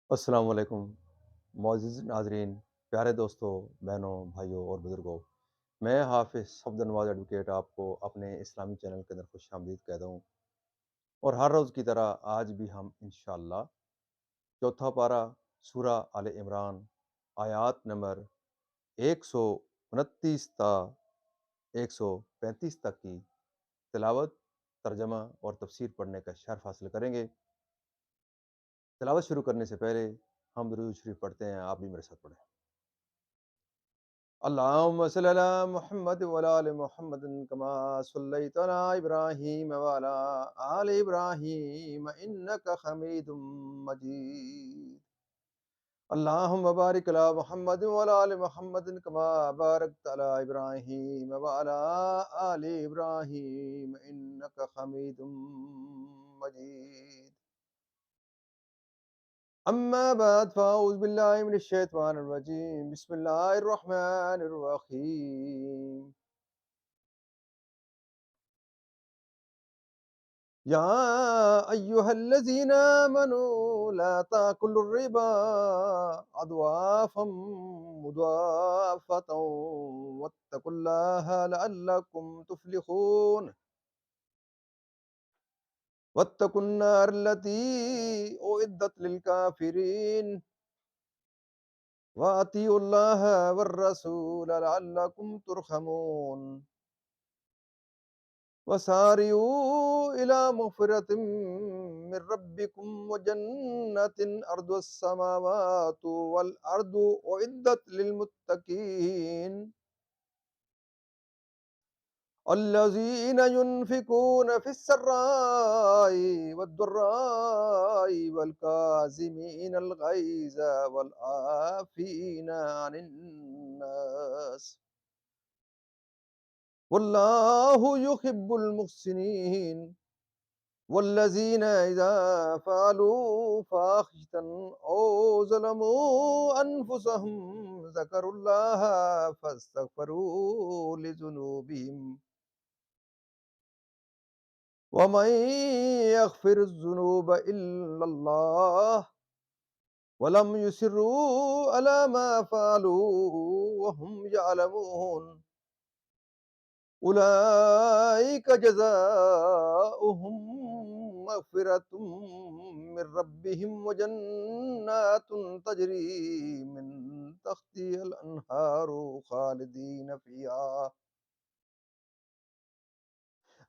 السلام علیکم معزز ناظرین، پیارے دوستوں، بہنوں، بھائیوں اور بزرگوں۔ میں حافظ صفدر نواز ایڈوکیٹ آپ کو اپنے اسلامی چینل کے اندر خوش آمدید کہتا ہوں، اور ہر روز کی طرح آج بھی ہم انشاءاللہ چوتھا پارہ سورہ آل عمران آیات نمبر 129 تا 135 تک کی تلاوت، ترجمہ اور تفسیر پڑھنے کا شرف حاصل کریں گے۔ تلاوت شروع کرنے سے پہلے ہم درود شریف پڑھتے ہیں، آپ بھی میرے ساتھ پڑھیں۔ اللهم صل على محمد وعلى آل محمد كما صليت على إبراهيم وعلى آل إبراهيم إنك حميد مجيد. اللهم بارك على محمد وعلى آل محمد كما باركت على إبراهيم وعلى آل إبراهيم إنك حميد مجيد. أما بعد فأعوذ بالله من الشيطان الرجيم. بسم الله الرحمن الرحيم. يا أيها الذين آمنوا لا تأكلوا الربا أضعافا مضاعفة واتقوا الله لعلكم تفلحون. واتقوا النار التي أعدت للكافرين وأطيعوا الله والرسول لعلكم ترحمون. وسارعوا إلى مغفرة من ربكم وجنة أرضها السماوات والأرض أعدت للمتقين الذين ينفقون في السراء والضراء والكاظمين الغيظ والعافين عن الناس والله يحب المحسنين. والذين إذا فعلوا فاحشة أو ظلموا أنفسهم ذكروا الله فاستغفروا لذنوبهم ومن يغفر الذنوب إلا الله ولم يصروا على ما فعلوا وهم يعلمون أولئك جزاؤهم مغفرة من ربهم وجنات تجري من تحتها الأنهار خالدين فيها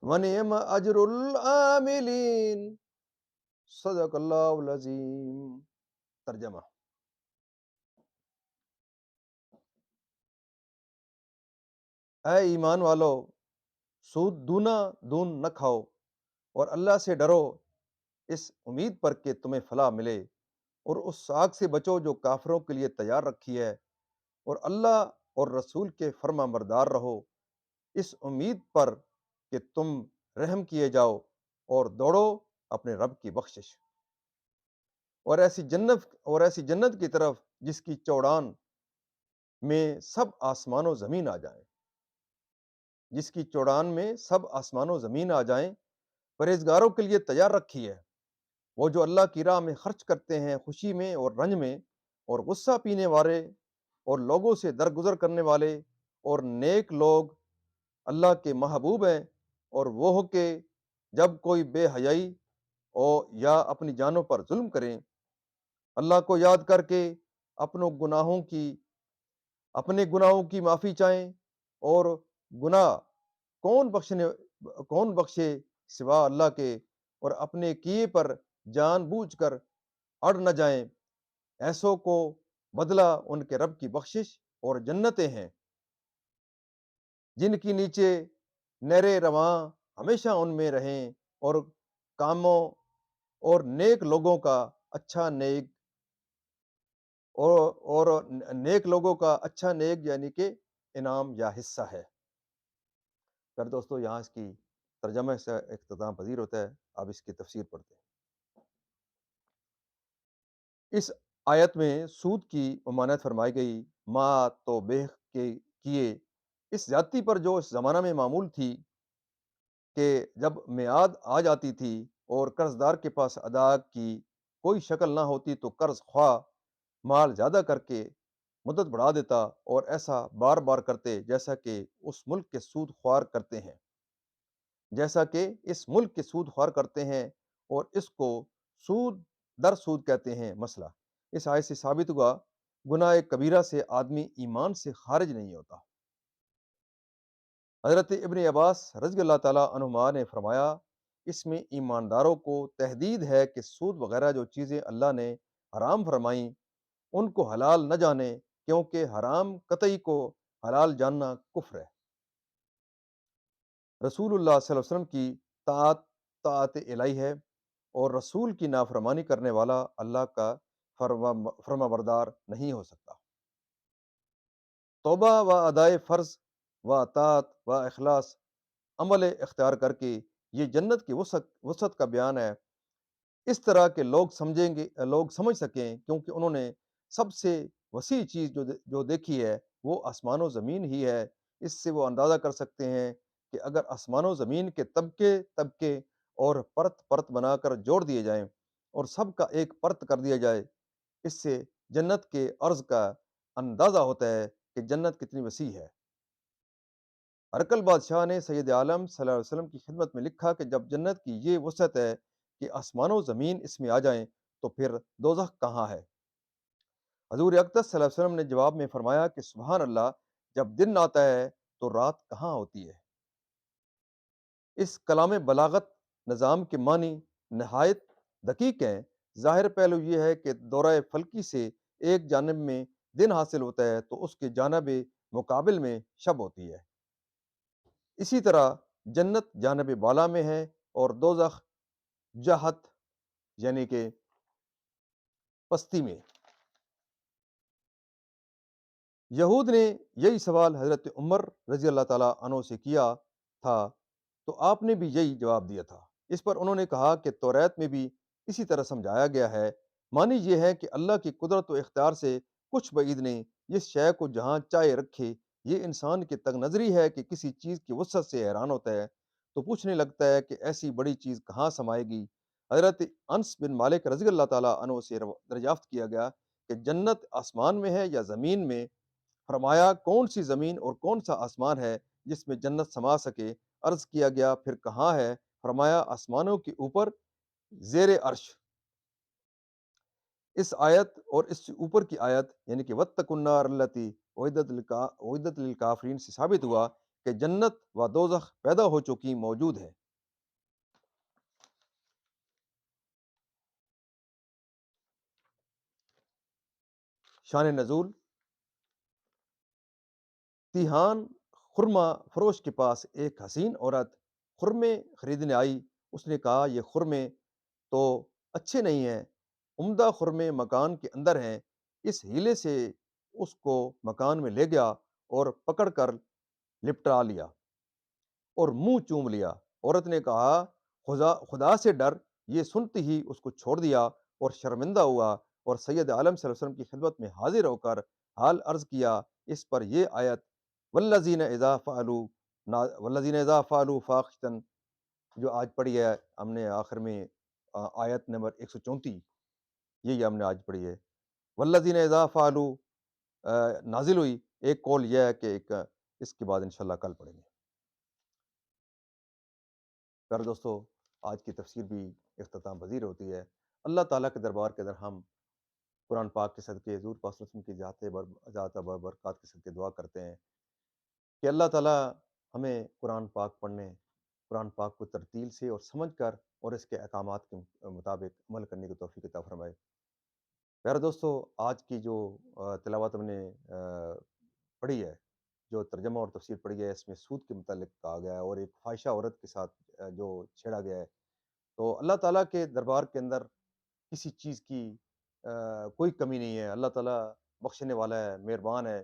ونعم أجر العاملين. صدق اللہ العظیم. ترجمہ: اے ایمان والو، سود دونا دون نہ کھاؤ اور اللہ سے ڈرو اس امید پر کہ تمہیں فلاح ملے، اور اس آگ سے بچو جو کافروں کے لیے تیار رکھی ہے، اور اللہ اور رسول کے فرما بردار رہو اس امید پر کہ تم رحم کیے جاؤ، اور دوڑو اپنے رب کی بخشش اور ایسی جنت کی طرف جس کی چوڑان میں سب آسمان و زمین آ جائیں، جس کی چوڑان میں سب آسمان و زمین آ جائیں، پرہیزگاروں کے لیے تیار رکھی ہے۔ وہ جو اللہ کی راہ میں خرچ کرتے ہیں خوشی میں اور رنج میں، اور غصہ پینے والے اور لوگوں سے درگزر کرنے والے اور نیک لوگ اللہ کے محبوب ہیں، اور وہ ہو کہ جب کوئی بے حیائی یا اپنی جانوں پر ظلم کریں، اللہ کو یاد کر کے اپنے گناہوں کی معافی چاہیں، اور گناہ کون بخشنے کون بخشے سوا اللہ کے، اور اپنے کیے پر جان بوجھ کر اڑ نہ جائیں، ایسوں کو بدلہ ان کے رب کی بخشش اور جنتیں ہیں جن کی نیچے نہریں رواں ہمیشہ ان میں رہیں، اور کاموں اور نیک لوگوں کا اچھا نیک اور نیک لوگوں کا اچھا نیک یعنی کہ انعام یا حصہ ہے۔ پھر دوستو، یہاں اس کی ترجمہ سے اختتام پذیر ہوتا ہے، آپ اس کی تفسیر پڑھتے ہیں۔ اس آیت میں سود کی ممانعت فرمائی گئی، ما تو بے کے کیے اس زیادتی پر جو اس زمانہ میں معمول تھی کہ جب میعاد آ جاتی تھی اور قرض دار کے پاس ادا کی کوئی شکل نہ ہوتی تو قرض خواہ مال زیادہ کر کے مدت بڑھا دیتا اور ایسا بار بار کرتے جیسا کہ اس ملک کے سود خوار کرتے ہیں اور اس کو سود در سود کہتے ہیں مسئلہ اس آیت سے ثابت ہوا گناہ کبیرہ سے آدمی ایمان سے خارج نہیں ہوتا۔ حضرت ابن عباس رضی اللہ تعالیٰ عنہما نے فرمایا اس میں ایمانداروں کو تحدید ہے کہ سود وغیرہ جو چیزیں اللہ نے حرام فرمائیں ان کو حلال نہ جانیں کیونکہ حرام قطعی کو حلال جاننا کفر ہے۔ رسول اللہ صلی اللہ علیہ وسلم کی طاعت الہی ہے اور رسول کی نافرمانی کرنے والا اللہ کا فرما بردار نہیں ہو سکتا۔ توبہ و ادائے فرض و اطاعت و اخلاص عمل اختیار کر کے یہ جنت کی وسعت کا بیان ہے، اس طرح کہ لوگ سمجھ سکیں کیونکہ انہوں نے سب سے وسیع چیز جو دیکھی ہے وہ آسمان و زمین ہی ہے۔ اس سے وہ اندازہ کر سکتے ہیں کہ اگر آسمان و زمین کے طبقے طبقے اور پرت پرت بنا کر جوڑ دیے جائیں اور سب کا ایک پرت کر دیا جائے، اس سے جنت کے عرض کا اندازہ ہوتا ہے کہ جنت کتنی وسیع ہے۔ ہرقل بادشاہ نے سید عالم صلی اللہ علیہ وسلم کی خدمت میں لکھا کہ جب جنت کی یہ وسعت ہے کہ آسمان و زمین اس میں آ جائیں تو پھر دوزخ کہاں ہے؟ حضور اقدس صلی اللہ علیہ وسلم نے جواب میں فرمایا کہ سبحان اللہ، جب دن آتا ہے تو رات کہاں ہوتی ہے؟ اس کلام بلاغت نظام کے معنی نہایت دقیق ہیں۔ ظاہر پہلو یہ ہے کہ دورہ فلکی سے ایک جانب میں دن حاصل ہوتا ہے تو اس کے جانب مقابل میں شب ہوتی ہے۔ اسی طرح جنت جانب بالا میں ہے اور دوزخ جہت یعنی کہ پستی میں۔ یہود نے یہی سوال حضرت عمر رضی اللہ تعالیٰ عنہ سے کیا تھا تو آپ نے بھی یہی جواب دیا تھا۔ اس پر انہوں نے کہا کہ توریت میں بھی اسی طرح سمجھایا گیا ہے۔ معنی یہ ہے کہ اللہ کی قدرت و اختیار سے کچھ بعید نہیں، جس شے کو جہاں چاہے رکھے۔ یہ انسان کی تنگ نظری ہے کہ کسی چیز کی وسعت سے حیران ہوتا ہے تو پوچھنے لگتا ہے کہ ایسی بڑی چیز کہاں سمائے گی۔ حضرت انس بن مالک رضی اللہ تعالیٰ عنہ سے دریافت کیا گیا کہ جنت آسمان میں ہے یا زمین میں؟ فرمایا کون سی زمین اور کون سا آسمان ہے جس میں جنت سما سکے؟ عرض کیا گیا پھر کہاں ہے؟ فرمایا آسمانوں کے اوپر زیر عرش۔ اس آیت اور اس سے اوپر کی آیت یعنی کہ وَاتَّقُوا النَّارَ الَّتِي اُعِدَّتْ لِلْكَافِرِينَ سے ثابت ہوا کہ جنت و دوزخ پیدا ہو چکی موجود ہے۔ شان نزول، تیہان خرما فروش کے پاس ایک حسین عورت خرمے خریدنے آئی۔ اس نے کہا یہ خرمے تو اچھے نہیں ہیں، عمدہ خرمے مکان کے اندر ہیں۔ اس ہیلے سے اس کو مکان میں لے گیا اور پکڑ کر لپٹا لیا اور منہ چوم لیا۔ عورت نے کہا خدا سے ڈر۔ یہ سنتے ہی اس کو چھوڑ دیا اور شرمندہ ہوا اور سید عالم صلی اللہ علیہ وسلم کی خدمت میں حاضر ہو کر حال عرض کیا۔ اس پر یہ آیت والذین اذا فعلوا فاحشۃ جو آج پڑھی ہے ہم نے آخر میں آیت نمبر 134، یہی ہم نے آج پڑھی ہے۔ والذین اذا فعلوا نازل ہوئی، ایک قول یہ ہے کہ اس کے بعد انشاءاللہ کل پڑھیں گے۔ پیارے دوستو، آج کی تفسیر بھی اختتام پذیر ہوتی ہے۔ اللہ تعالیٰ کے دربار کے اندر ہم قرآن پاک کے صدقے حضور پاک صلی اللہ علیہ وسلم کی ذات برکات کے صدقے دعا کرتے ہیں کہ اللہ تعالیٰ ہمیں قرآن پاک پڑھنے، قرآن پاک کو ترتیل سے اور سمجھ کر اور اس کے احکامات کے مطابق عمل کرنے کی توفیق عطا فرمائے۔ پیارے دوستو، آج کی جو تلاوت ہم نے پڑھی ہے، جو ترجمہ اور تفسیر پڑھی ہے، اس میں سود کے متعلق کہا گیا ہے اور ایک فاحشہ عورت کے ساتھ جو چھیڑا گیا ہے۔ تو اللہ تعالیٰ کے دربار کے اندر کسی چیز کی کوئی کمی نہیں ہے۔ اللہ تعالیٰ بخشنے والا ہے، مہربان ہے۔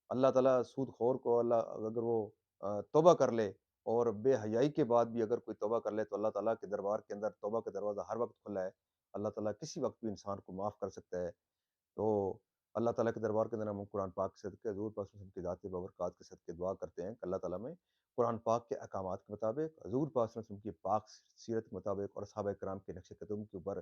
اللہ تعالیٰ سود خور کو اگر وہ توبہ کر لے اور بے حیائی کے بعد بھی اگر کوئی توبہ کر لے تو اللہ تعالیٰ کے دربار کے اندر توبہ کا دروازہ ہر وقت کھلا ہے۔ اللہ تعالیٰ کسی وقت بھی انسان کو معاف کر سکتا ہے۔ تو اللہ تعالیٰ کے دربار کے اندر ہم قرآن پاک کے صدقے حضور پاک صلی اللہ علیہ وسلم کی ذات بابرکات کے صدقے دعا کرتے ہیں کہ اللہ تعالیٰ میں قرآن پاک کے احکامات کے مطابق، حضور پاک صلی اللہ علیہ وسلم کی پاک سیرت کے مطابق اور صحابہ کرام کے نقش قدم کے اوپر